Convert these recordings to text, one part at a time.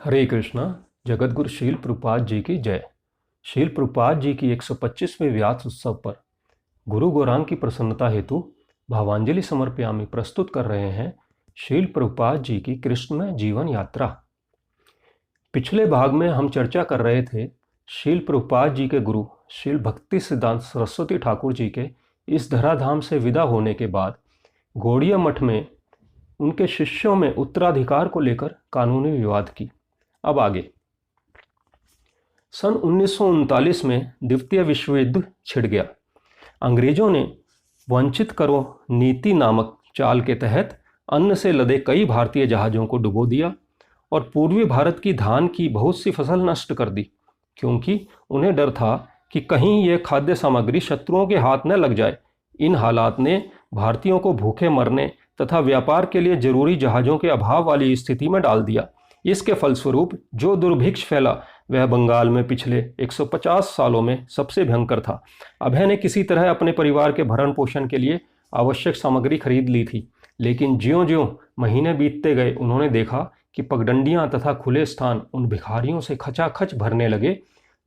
हरे कृष्णा। जगतगुरु शील प्रभुपाद जी की जय। शील प्रभुपाद जी की 125वें व्यास उत्सव पर गुरु गौरांग की प्रसन्नता हेतु भावांजलि समर्पयामि प्रस्तुत कर रहे हैं शील प्रभुपाद जी की कृष्णमय जीवन यात्रा। पिछले भाग में हम चर्चा कर रहे थे शील प्रभुपाद जी के गुरु शील भक्ति सिद्धांत सरस्वती ठाकुर जी के इस धराधाम से विदा होने के बाद गौड़िया मठ में उनके शिष्यों में उत्तराधिकार को लेकर कानूनी विवाद की। अब आगे। सन 1939 में द्वितीय विश्व युद्ध छिड़ गया। अंग्रेजों ने वंचित करो नीति नामक चाल के तहत अन्न से लदे कई भारतीय जहाज़ों को डुबो दिया और पूर्वी भारत की धान की बहुत सी फसल नष्ट कर दी, क्योंकि उन्हें डर था कि कहीं यह खाद्य सामग्री शत्रुओं के हाथ न लग जाए। इन हालात ने भारतीयों को भूखे मरने तथा व्यापार के लिए जरूरी जहाज़ों के अभाव वाली स्थिति में डाल दिया। इसके फलस्वरूप जो दुर्भिक्ष फैला वह बंगाल में पिछले 150 सालों में सबसे भयंकर था। अभय ने किसी तरह अपने परिवार के भरण पोषण के लिए आवश्यक सामग्री खरीद ली थी, लेकिन ज्यों-ज्यों महीने बीतते गए उन्होंने देखा कि पगडंडियां तथा खुले स्थान उन भिखारियों से खचाखच भरने लगे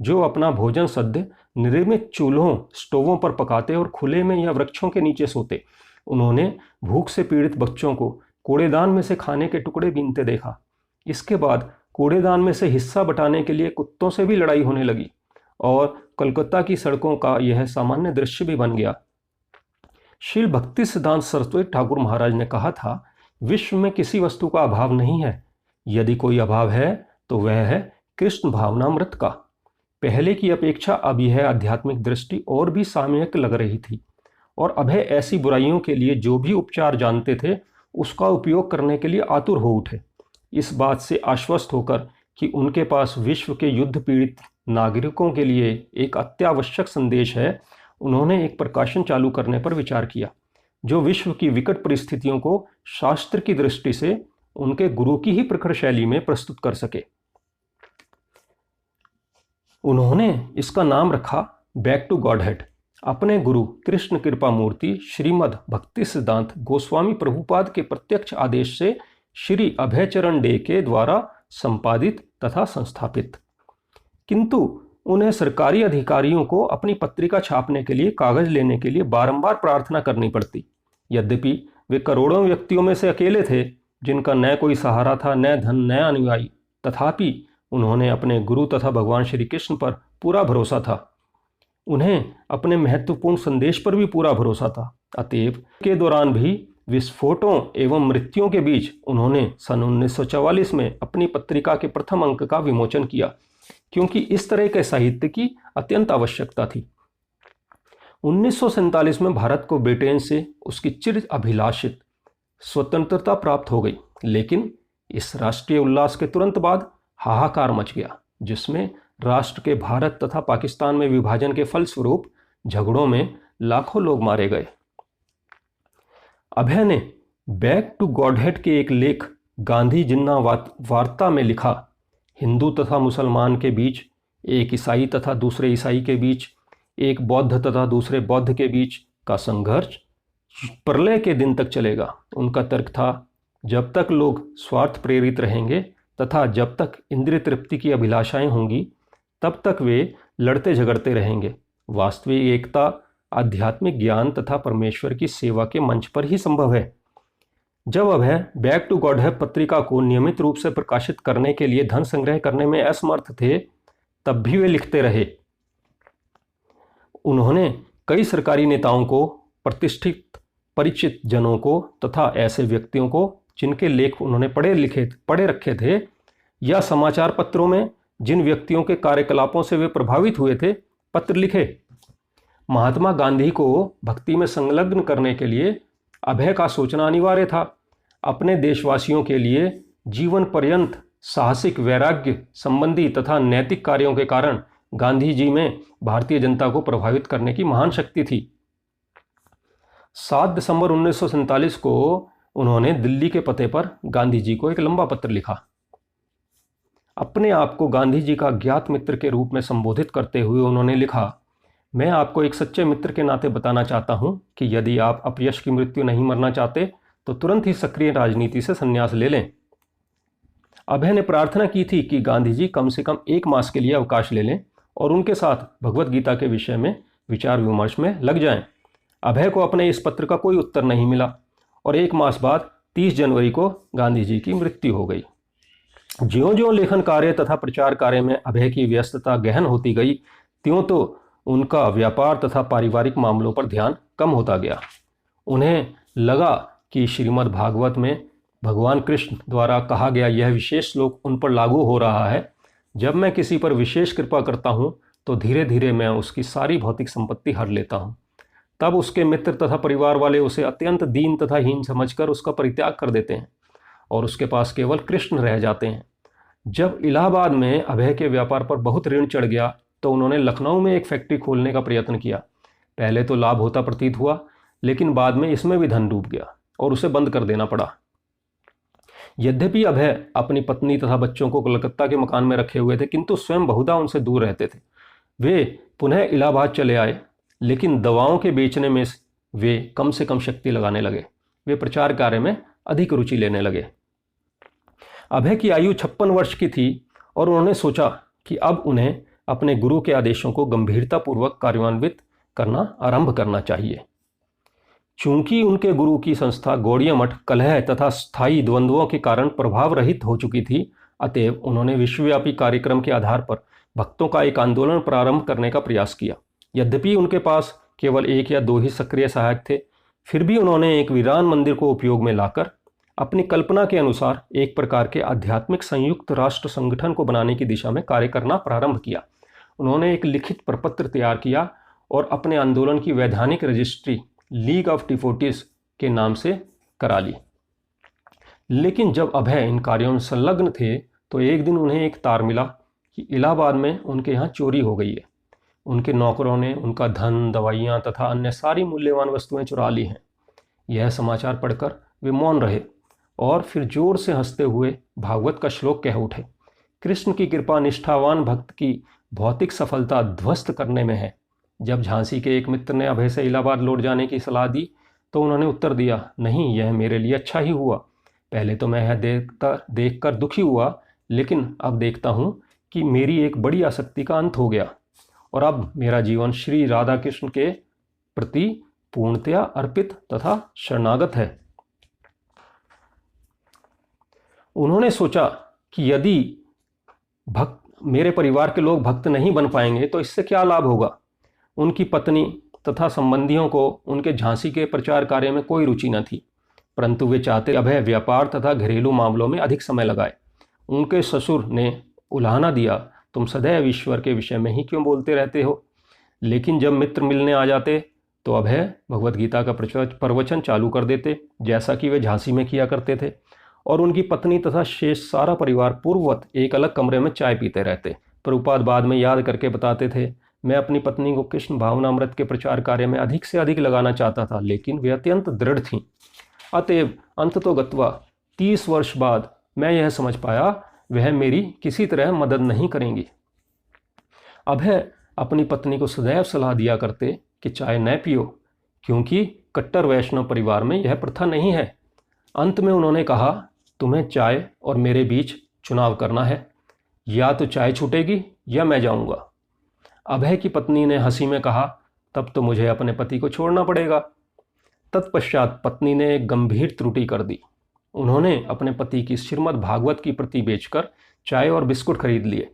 जो अपना भोजन सद्य निर्मित चूल्हों स्टोवों पर पकाते और खुले में या वृक्षों के नीचे सोते। उन्होंने भूख से पीड़ित बच्चों को कूड़ेदान में से खाने के टुकड़े बीनते देखा। इसके बाद कूड़ेदान में से हिस्सा बटाने के लिए कुत्तों से भी लड़ाई होने लगी और कलकत्ता की सड़कों का यह सामान्य दृश्य भी बन गया। शील भक्ति सिद्धांत सरस्वती ठाकुर महाराज ने कहा था, विश्व में किसी वस्तु का अभाव नहीं है, यदि कोई अभाव है तो वह है कृष्ण भावनामृत का। पहले की अपेक्षा अब यह आध्यात्मिक दृष्टि और भी सामयिक लग रही थी और अभय ऐसी बुराइयों के लिए जो भी उपचार जानते थे उसका उपयोग करने के लिए आतुर हो उठे। इस बात से आश्वस्त होकर कि उनके पास विश्व के युद्ध पीड़ित नागरिकों के लिए एक अत्यावश्यक संदेश है, उन्होंने एक प्रकाशन चालू करने पर विचार किया जो विश्व की विकट परिस्थितियों को शास्त्र की दृष्टि से उनके गुरु की ही प्रखर शैली में प्रस्तुत कर सके। उन्होंने इसका नाम रखा बैक टू गॉडहेड। अपने गुरु कृष्ण कृपा मूर्ति श्रीमद् भक्ति सिद्धांत गोस्वामी प्रभुपाद के प्रत्यक्ष आदेश से श्री अभयचरण डे के द्वारा संपादित तथा संस्थापित। किंतु उन्हें सरकारी अधिकारियों को अपनी पत्रिका छापने के लिए कागज लेने के लिए बारंबार प्रार्थना करनी पड़ती। यद्यपि वे करोड़ों व्यक्तियों में से अकेले थे जिनका न कोई सहारा था, न धन, न अनुयायी, तथापि उन्होंने अपने गुरु तथा भगवान श्री कृष्ण पर पूरा भरोसा था। उन्हें अपने महत्वपूर्ण संदेश पर भी पूरा भरोसा था। अतएव के दौरान भी विस्फोटों एवं मृत्युओं के बीच उन्होंने सन 1944 में अपनी पत्रिका के प्रथम अंक का विमोचन किया, क्योंकि इस तरह के साहित्य की अत्यंत आवश्यकता थी। 1947 में भारत को ब्रिटेन से उसकी चिर अभिलाषित स्वतंत्रता प्राप्त हो गई, लेकिन इस राष्ट्रीय उल्लास के तुरंत बाद हाहाकार मच गया, जिसमें राष्ट्र के भारत तथा पाकिस्तान में विभाजन के फलस्वरूप झगड़ों में लाखों लोग मारे गए। अभय ने बैक टू गॉडहेड के एक लेख गांधी जिन्ना वार्ता में लिखा, हिंदू तथा मुसलमान के बीच, एक ईसाई तथा दूसरे ईसाई के बीच, एक बौद्ध तथा दूसरे बौद्ध के बीच का संघर्ष प्रलय के दिन तक चलेगा। उनका तर्क था, जब तक लोग स्वार्थ प्रेरित रहेंगे तथा जब तक इंद्रिय तृप्ति की अभिलाषाएं होंगी तब तक वे लड़ते झगड़ते रहेंगे। वास्तविक एकता आध्यात्मिक ज्ञान तथा परमेश्वर की सेवा के मंच पर ही संभव है। जब अभय बैक टू गॉडहेड पत्रिका को नियमित रूप से प्रकाशित करने के लिए धन संग्रह करने में असमर्थ थे, तब भी वे लिखते रहे। उन्होंने कई सरकारी नेताओं को, प्रतिष्ठित परिचित जनों को तथा ऐसे व्यक्तियों को जिनके लेख उन्होंने पढ़े रखे थे या समाचार पत्रों में जिन व्यक्तियों के कार्यकलापों से वे प्रभावित हुए थे, पत्र लिखे। महात्मा गांधी को भक्ति में संलग्न करने के लिए अभय का सोचना अनिवार्य था। अपने देशवासियों के लिए जीवन पर्यंत साहसिक वैराग्य संबंधी तथा नैतिक कार्यों के कारण गांधी जी में भारतीय जनता को प्रभावित करने की महान शक्ति थी। 7 दिसंबर 1947 को उन्होंने दिल्ली के पते पर गांधी जी को एक लंबा पत्र लिखा। अपने आप को गांधी जी का ज्ञात मित्र के रूप में संबोधित करते हुए उन्होंने लिखा, मैं आपको एक सच्चे मित्र के नाते बताना चाहता हूं कि यदि आप अपयश की मृत्यु नहीं मरना चाहते तो तुरंत ही सक्रिय राजनीति से संन्यास ले लें। अभय ने प्रार्थना की थी कि गांधी जी कम से कम 1 मास के लिए अवकाश ले लें और उनके साथ भगवत गीता के विषय में विचार विमर्श में लग जाएं। अभय को अपने इस पत्र का कोई उत्तर नहीं मिला और 1 मास बाद 30 जनवरी को गांधी जी की मृत्यु हो गई। ज्यों-ज्यों लेखन कार्य तथा प्रचार कार्य में अभय की व्यस्तता गहन होती गई, त्यों तो उनका व्यापार तथा पारिवारिक मामलों पर ध्यान कम होता गया। उन्हें लगा कि श्रीमद् भागवत में भगवान कृष्ण द्वारा कहा गया यह विशेष श्लोक उन पर लागू हो रहा है। जब मैं किसी पर विशेष कृपा करता हूँ तो धीरे धीरे मैं उसकी सारी भौतिक संपत्ति हर लेता हूँ। तब उसके मित्र तथा परिवार वाले उसे अत्यंत दीन तथा हीन समझकर उसका परित्याग कर देते हैं और उसके पास केवल कृष्ण रह जाते हैं। जब इलाहाबाद में अभय के व्यापार पर बहुत ऋण चढ़ गया तो उन्होंने लखनऊ में एक फैक्ट्री खोलने का प्रयत्न किया। पहले तो लाभ होता प्रतीत हुआ, लेकिन बाद में इसमें भी धन डूब गया और उसे बंद कर देना पड़ा। यद्यपि अभय अपनी पत्नी तथा बच्चों को कलकत्ता के मकान में रखे हुए थे, किंतु स्वयं बहुधा उनसे दूर रहते थे। वे पुनः इलाहाबाद चले आए, लेकिन दवाओं के बेचने में वे कम से कम शक्ति लगाने लगे। वे प्रचार कार्य में अधिक रुचि लेने लगे। अभय की आयु 56 वर्ष की थी और उन्होंने सोचा कि अब उन्हें अपने गुरु के आदेशों को गंभीरतापूर्वक कार्यान्वित करना आरंभ करना चाहिए। चूंकि उनके गुरु की संस्था गौड़िया मठ कलह तथा स्थायी द्वंद्वों के कारण प्रभाव रहित हो चुकी थी, अतएव उन्होंने विश्वव्यापी कार्यक्रम के आधार पर भक्तों का एक आंदोलन प्रारंभ करने का प्रयास किया। यद्यपि उनके पास केवल 1 या 2 ही सक्रिय सहायक थे, फिर भी उन्होंने एक वीरान मंदिर को उपयोग में लाकर अपनी कल्पना के अनुसार एक प्रकार के आध्यात्मिक संयुक्त राष्ट्र संगठन को बनाने की दिशा में कार्य करना प्रारंभ किया। उन्होंने एक लिखित प्रपत्र तैयार किया और अपने आंदोलन की वैधानिक रजिस्ट्री लीग ऑफ डिवोटीज के नाम से करा ली। लेकिन जब अभय इन कार्यों में संलग्न थे तो एक दिन उन्हें एक तार मिला कि इलाहाबाद में उनके यहाँ चोरी हो गई है। उनके नौकरों ने उनका धन, दवाइयाँ तथा अन्य सारी मूल्यवान वस्तुएं चुरा ली हैं। यह समाचार पढ़कर वे मौन रहे और फिर जोर से हंसते हुए भागवत का श्लोक कह उठे, कृष्ण की कृपा निष्ठावान भक्त की भौतिक सफलता ध्वस्त करने में है। जब झांसी के एक मित्र ने अभय से इलाहाबाद लौट जाने की सलाह दी तो उन्होंने उत्तर दिया, नहीं, यह मेरे लिए अच्छा ही हुआ। पहले तो मैं यह देखकर दुखी हुआ, लेकिन अब देखता हूँ कि मेरी एक बड़ी आसक्ति का अंत हो गया और अब मेरा जीवन श्री राधा कृष्ण के प्रति पूर्णतया अर्पित तथा शरणागत है। उन्होंने सोचा कि यदि मेरे परिवार के लोग भक्त नहीं बन पाएंगे तो इससे क्या लाभ होगा। उनकी पत्नी तथा संबंधियों को उनके झांसी के प्रचार कार्य में कोई रुचि न थी, परंतु वे चाहते अभय व्यापार तथा घरेलू मामलों में अधिक समय लगाए। उनके ससुर ने उलाहना दिया, तुम सदैव ईश्वर के विषय में ही क्यों बोलते रहते हो। लेकिन जब मित्र मिलने आ जाते तो अभय भगवत गीता का प्रवचन चालू कर देते, जैसा कि वे झांसी में किया करते थे, और उनकी पत्नी तथा शेष सारा परिवार पूर्ववत एक अलग कमरे में चाय पीते रहते। प्रभुपाद बाद में याद करके बताते थे, मैं अपनी पत्नी को कृष्ण भावनामृत के प्रचार कार्य में अधिक से अधिक लगाना चाहता था, लेकिन वे अत्यंत दृढ़ थीं। अतएव अंततोगत्वा 30 वर्ष बाद मैं यह समझ पाया वह मेरी किसी तरह मदद नहीं करेंगी। अभय अपनी पत्नी को सदैव सलाह दिया करते कि चाय न पियो, क्योंकि कट्टर वैष्णव परिवार में यह प्रथा नहीं है। अंत में उन्होंने कहा, तुम्हें चाय और मेरे बीच चुनाव करना है, या तो चाय छूटेगी या मैं जाऊंगा। अभय की पत्नी ने हंसी में कहा, तब तो मुझे अपने पति को छोड़ना पड़ेगा। तत्पश्चात पत्नी ने एक गंभीर त्रुटि कर दी। उन्होंने अपने पति की श्रीमद् भागवत की प्रति बेचकर चाय और बिस्कुट खरीद लिए।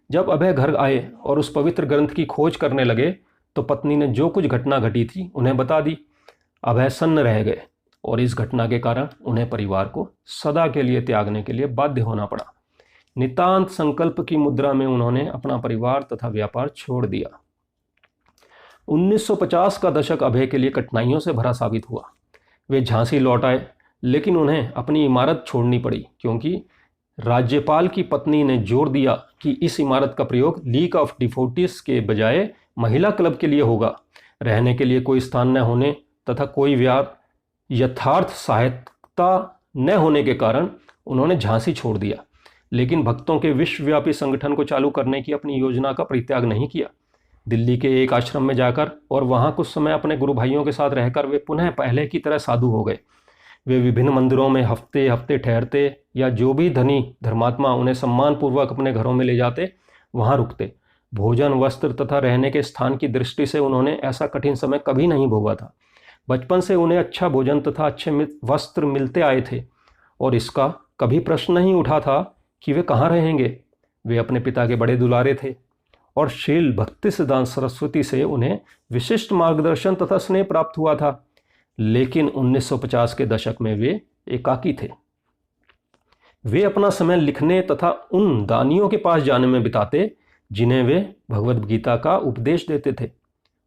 जब अभय घर आए और उस पवित्र ग्रंथ की खोज करने लगे तो पत्नी ने जो कुछ घटना घटी थी उन्हें बता दी। अभय सन्न रह गए और इस घटना के कारण उन्हें परिवार को सदा के लिए त्यागने के लिए बाध्य होना पड़ा। नितांत संकल्प की मुद्रा में उन्होंने अपना परिवार तथा व्यापार छोड़ दिया। 1950 का दशक अभय के लिए कठिनाइयों से भरा साबित हुआ। वे झांसी लौट आए, लेकिन उन्हें अपनी इमारत छोड़नी पड़ी, क्योंकि राज्यपाल की पत्नी ने जोर दिया कि इस इमारत का प्रयोग लीग ऑफ डिवोटीज के बजाय महिला क्लब के लिए होगा। रहने के लिए कोई स्थान न होने तथा कोई यथार्थ सहायता न होने के कारण उन्होंने झांसी छोड़ दिया, लेकिन भक्तों के विश्वव्यापी संगठन को चालू करने की अपनी योजना का परित्याग नहीं किया। दिल्ली के एक आश्रम में जाकर और वहां कुछ समय अपने गुरु भाइयों के साथ रहकर वे पुनः पहले की तरह साधु हो गए। वे विभिन्न मंदिरों में हफ्ते हफ्ते ठहरते या जो भी धनी धर्मात्मा उन्हें सम्मानपूर्वक अपने घरों में ले जाते वहाँ रुकते। भोजन, वस्त्र तथा रहने के स्थान की दृष्टि से उन्होंने ऐसा कठिन समय कभी नहीं भोगा था। बचपन से उन्हें अच्छा भोजन तथा अच्छे वस्त्र मिलते आए थे और इसका कभी प्रश्न नहीं उठा था कि वे कहाँ रहेंगे। वे अपने पिता के बड़े दुलारे थे और शील भक्ति सिद्धांत सरस्वती से उन्हें विशिष्ट मार्गदर्शन तथा स्नेह प्राप्त हुआ था। लेकिन 1950 के दशक में वे एकाकी थे। वे अपना समय लिखने तथा उन दानियों के पास जाने में बिताते जिन्हें वे भगवद गीता का उपदेश देते थे।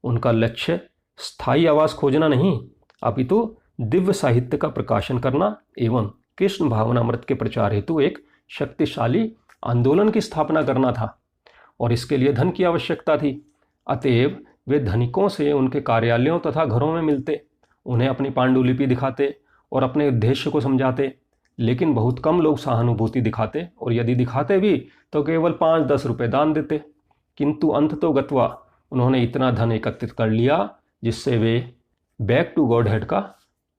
उनका लक्ष्य स्थायी आवास खोजना नहीं, अपितु दिव्य साहित्य का प्रकाशन करना एवं कृष्ण भावनामृत के प्रचार हेतु एक शक्तिशाली आंदोलन की स्थापना करना था और इसके लिए धन की आवश्यकता थी। अतएव वे धनिकों से उनके कार्यालयों तथा घरों में मिलते, उन्हें अपनी पांडुलिपि दिखाते और अपने उद्देश्य को समझाते। लेकिन बहुत कम लोग सहानुभूति दिखाते और यदि दिखाते भी तो केवल 5-10 रुपये दान देते। किंतु अंततोगत्वा उन्होंने इतना धन एकत्रित कर लिया जिससे वे बैक टू गॉडहेड का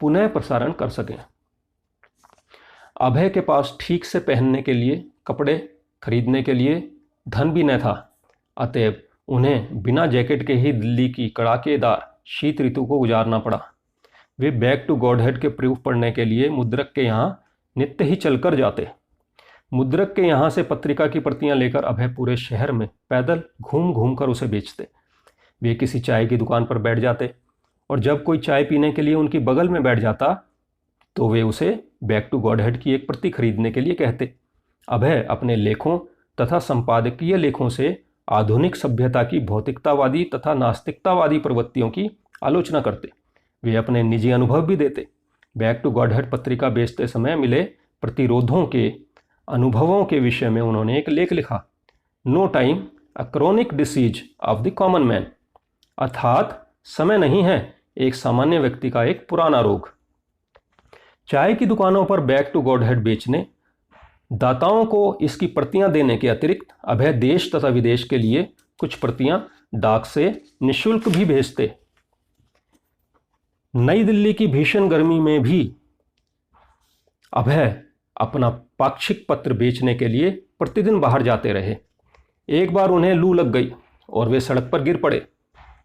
पुनः प्रसारण कर सकें। अभय के पास ठीक से पहनने के लिए कपड़े खरीदने के लिए धन भी न था। अतएव उन्हें बिना जैकेट के ही दिल्ली की कड़ाकेदार शीत ऋतु को गुजारना पड़ा। वे बैक टू गॉडहेड के प्रूफ पढ़ने के लिए मुद्रक के यहाँ नित्य ही चलकर जाते। मुद्रक के यहाँ से पत्रिका की प्रतियां लेकर अभय पूरे शहर में पैदल घूम घूम कर उसे बेचते। वे किसी चाय की दुकान पर बैठ जाते और जब कोई चाय पीने के लिए उनकी बगल में बैठ जाता तो वे उसे बैक टू गॉडहेड की एक प्रति खरीदने के लिए कहते। अभय अपने लेखों तथा संपादकीय लेखों से आधुनिक सभ्यता की भौतिकतावादी तथा नास्तिकतावादी प्रवृत्तियों की आलोचना करते। वे अपने निजी अनुभव भी देते। बैक टू गॉडहेड पत्रिका बेचते समय मिले प्रतिरोधों के अनुभवों के विषय में उन्होंने एक लेख लिखा, no time a chronic disease of the common man, अर्थात समय नहीं है एक सामान्य व्यक्ति का एक पुराना रोग। चाय की दुकानों पर बैक टू गॉडहेड बेचने दाताओं को इसकी प्रतियां देने के अतिरिक्त अभय देश तथा विदेश के लिए कुछ प्रतियां डाक से निःशुल्क भी भेजते। नई दिल्ली की भीषण गर्मी में भी अभय अपना पाक्षिक पत्र बेचने के लिए प्रतिदिन बाहर जाते रहे। एक बार उन्हें लू लग गई और वे सड़क पर गिर पड़े,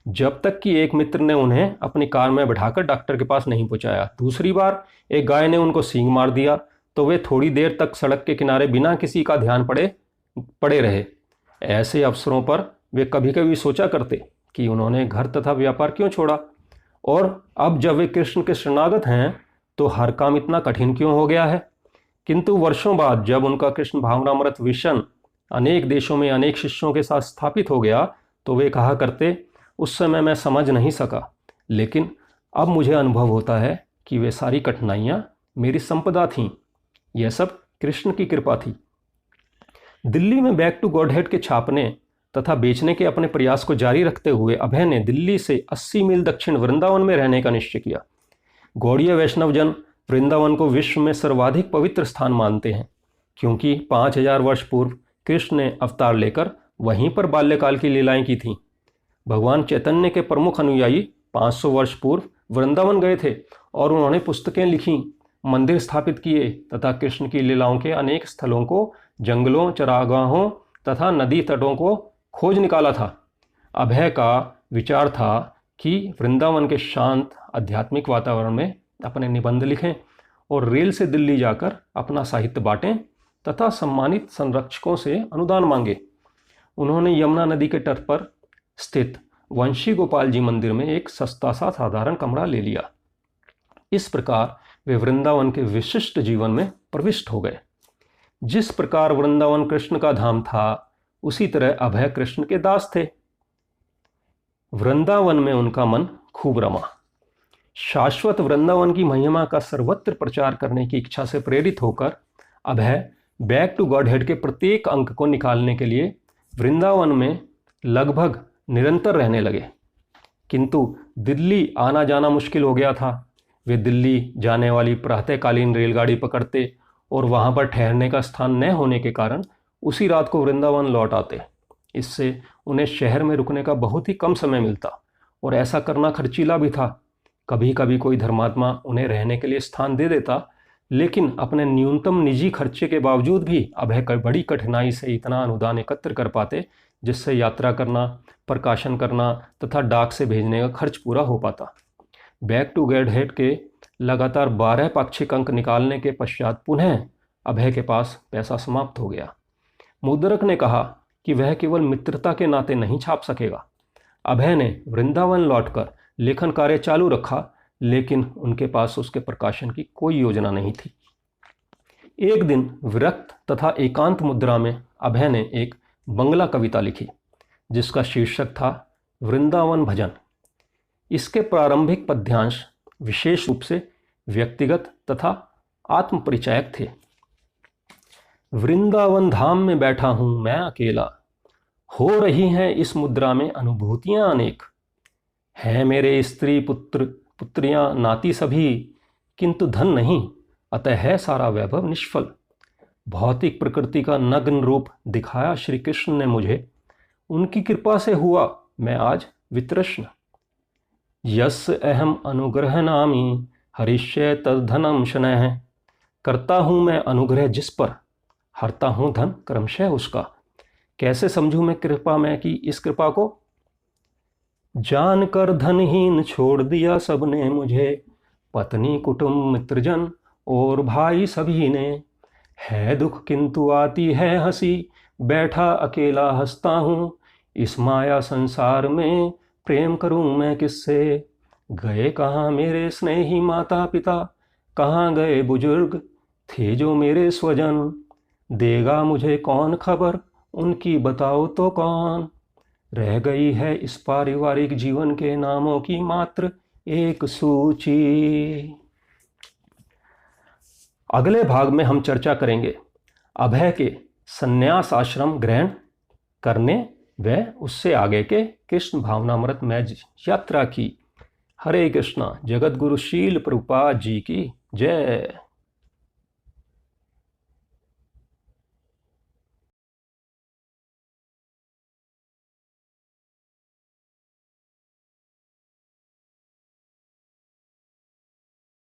जब तक कि एक मित्र ने उन्हें अपनी कार में बैठाकर डॉक्टर के पास नहीं पहुंचाया। दूसरी बार एक गाय ने उनको सींग मार दिया तो वे थोड़ी देर तक सड़क के किनारे बिना किसी का ध्यान पड़े रहे। ऐसे अवसरों पर वे कभी कभी सोचा करते कि उन्होंने घर तथा व्यापार क्यों छोड़ा और अब जब वे कृष्ण के शरणागत हैं तो हर काम इतना कठिन क्यों हो गया है। किंतु वर्षों बाद जब उनका कृष्ण भावनामृत मिशन अनेक देशों में अनेक शिष्यों के साथ स्थापित हो गया तो वे कहा करते, उस समय मैं समझ नहीं सका, लेकिन अब मुझे अनुभव होता है कि वे सारी कठिनाइयाँ मेरी संपदा थीं। यह सब कृष्ण की कृपा थी। दिल्ली में बैक टू गॉडहेड के छापने तथा बेचने के अपने प्रयास को जारी रखते हुए अभय ने दिल्ली से 80 मील दक्षिण वृंदावन में रहने का निश्चय किया। गौड़ीय वैष्णवजन वृंदावन को विश्व में सर्वाधिक पवित्र स्थान मानते हैं क्योंकि 5000 वर्ष पूर्व कृष्ण ने अवतार लेकर वहीं पर बाल्यकाल की लीलाएं की थीं। भगवान चैतन्य के प्रमुख अनुयायी 500 वर्ष पूर्व वृंदावन गए थे और उन्होंने पुस्तकें लिखीं, मंदिर स्थापित किए तथा कृष्ण की लीलाओं के अनेक स्थलों को, जंगलों, चरागाहों तथा नदी तटों को खोज निकाला था। अभय का विचार था कि वृंदावन के शांत आध्यात्मिक वातावरण में अपने निबंध लिखें और रेल से दिल्ली जाकर अपना साहित्य बांटें तथा सम्मानित संरक्षकों से अनुदान मांगे। उन्होंने यमुना नदी के तट पर स्थित वंशी गोपाल जी मंदिर में एक सस्ता सा साधारण कमरा ले लिया। इस प्रकार वे वृंदावन के विशिष्ट जीवन में प्रविष्ट हो गए। जिस प्रकार वृंदावन कृष्ण का धाम था उसी तरह अभय कृष्ण के दास थे। वृंदावन में उनका मन खूब रमा। शाश्वत वृंदावन की महिमा का सर्वत्र प्रचार करने की इच्छा से प्रेरित होकर अभय बैक टू गॉडहेड के प्रत्येक अंक को निकालने के लिए वृंदावन में लगभग निरंतर रहने लगे। किंतु दिल्ली आना जाना मुश्किल हो गया था। वे दिल्ली जाने वाली प्रातःकालीन रेलगाड़ी पकड़ते और वहां पर ठहरने का स्थान न होने के कारण उसी रात को वृंदावन लौट आते। इससे उन्हें शहर में रुकने का बहुत ही कम समय मिलता और ऐसा करना खर्चीला भी था कभी कभी कोई धर्मात्मा उन्हें रहने के लिए स्थान दे देता, लेकिन अपने न्यूनतम निजी खर्चे के बावजूद भी अभय बड़ी कठिनाई से इतना अनुदान एकत्र कर पाते जिससे यात्रा करना, प्रकाशन करना तथा डाक से भेजने का खर्च पूरा हो पाता। बैक टू गेटहेड के लगातार 12 पाक्षिक अंक निकालने के पश्चात पुनः अभय के पास पैसा समाप्त हो गया। मुद्रक ने कहा कि वह केवल मित्रता के नाते नहीं छाप सकेगा। अभय ने वृंदावन लौटकर लेखन कार्य चालू रखा, लेकिन उनके पास उसके प्रकाशन की कोई योजना नहीं थी। एक दिन विरक्त तथा एकांत मुद्रा में अभय ने एक बंगला कविता लिखी जिसका शीर्षक था वृंदावन भजन। इसके प्रारंभिक पद्यांश विशेष रूप से व्यक्तिगत तथा आत्मपरिचायक थे। वृंदावन धाम में बैठा हूं मैं अकेला, हो रही हैं इस मुद्रा में अनुभूतियां अनेक। है मेरे स्त्री पुत्र पुत्रियां नाती सभी, किंतु धन नहीं, अतः है सारा वैभव निष्फल। भौतिक प्रकृति का नग्न रूप दिखाया श्री कृष्ण ने मुझे, उनकी कृपा से हुआ मैं आज वितृष्ण। यस्य अहम अनुग्रह नामी, हरिष्य तद्धनम शनैः। करता हूँ मैं अनुग्रह जिस पर, हरता हूँ धन क्रमशः उसका। कैसे समझूं मैं कृपा में कि इस कृपा को, जानकर धनहीन छोड़ दिया सबने मुझे, पत्नी कुटुंब मित्रजन और भाई सभी ने। है दुख किंतु आती है हंसी, बैठा अकेला हंसता हूँ। इस माया संसार में प्रेम करूं मैं किससे। गए कहाँ मेरे स्नेही माता पिता, कहाँ गए बुजुर्ग थे जो मेरे स्वजन। देगा मुझे कौन खबर, उनकी बताओ तो कौन। रह गई है इस पारिवारिक जीवन के नामों की मात्र एक सूची। अगले भाग में हम चर्चा करेंगे अभय के संन्यास आश्रम ग्रहण करने व उससे आगे के कृष्ण भावनामृत में यात्रा की। हरे कृष्णा। जगत गुरु शील प्रभुपाद जी की जय।